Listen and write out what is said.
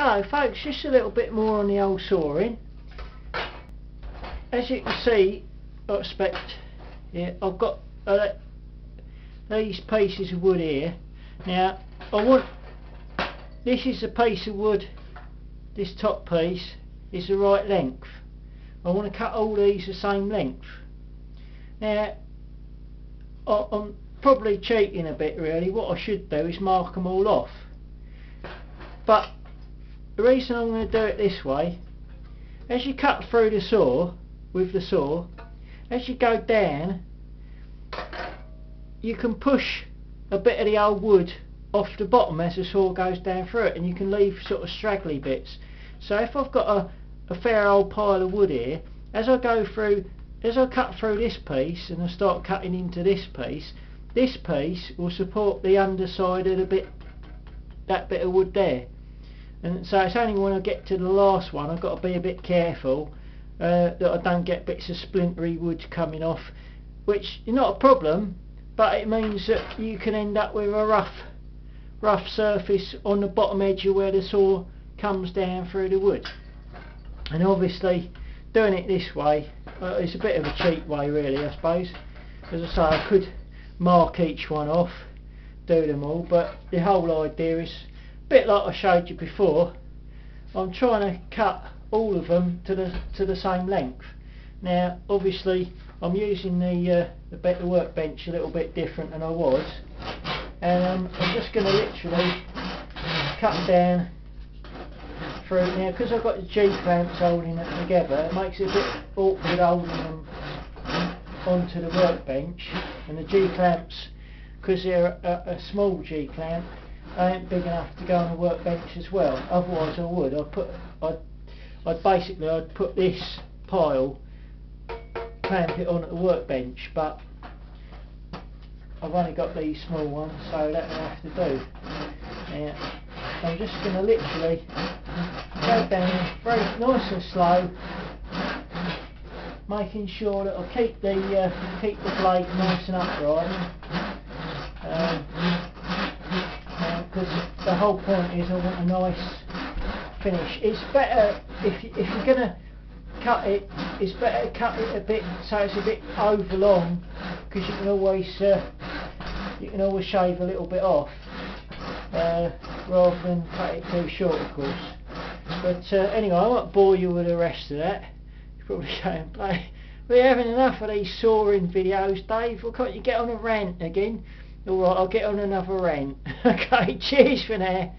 Hello folks, just a little bit more on the old sawing. As you can see, I expect, yeah, I've got these pieces of wood here. Now this is a piece of wood, this top piece is the right length. I want to cut all these the same length. Now I'm probably cheating a bit really. What I should do is mark them all off, but the reason I'm going to do it this way, as you cut through the saw, with the saw, as you go down, you can push a bit of the old wood off the bottom as the saw goes down through it, and you can leave sort of straggly bits. So if I've got a fair old pile of wood here, as I cut through this piece and I start cutting into this piece will support the underside of that bit of wood there. And so it's only when I get to the last one I've got to be a bit careful that I don't get bits of splintery wood coming off, which is not a problem, but it means that you can end up with a rough surface on the bottom edge of where the saw comes down through the wood. And obviously doing it this way is a bit of a cheap way really, I suppose. As I say, I could mark each one off, do them all, but the whole idea is a bit like I showed you before. I'm trying to cut all of them to the same length. Now obviously I'm using the workbench a little bit different than I was, and I'm just going to literally cut down through now, because I've got the G-clamps holding it together. It makes it a bit awkward holding them onto the workbench, and the G-clamps, because they're a small G-clamp, ain't big enough to go on the workbench as well. Otherwise I would. I'd put this pile, clamp it on at the workbench, but I've only got these small ones, so that will have to do. Now I'm just going to literally go down very nice and slow, making sure that I'll keep the blade nice and upright. Because the whole point is I want a nice finish. It's better if you're going to cut it, it's better to cut it a bit so it's a bit overlong, because you can always shave a little bit off, rather than cut it too short, of course. But anyway, I won't bore you with the rest of that. You're probably going, we're having enough of these sawing videos, Dave. Why can't you get on a rant again? Alright, I'll get on another rant. Okay, cheers for now.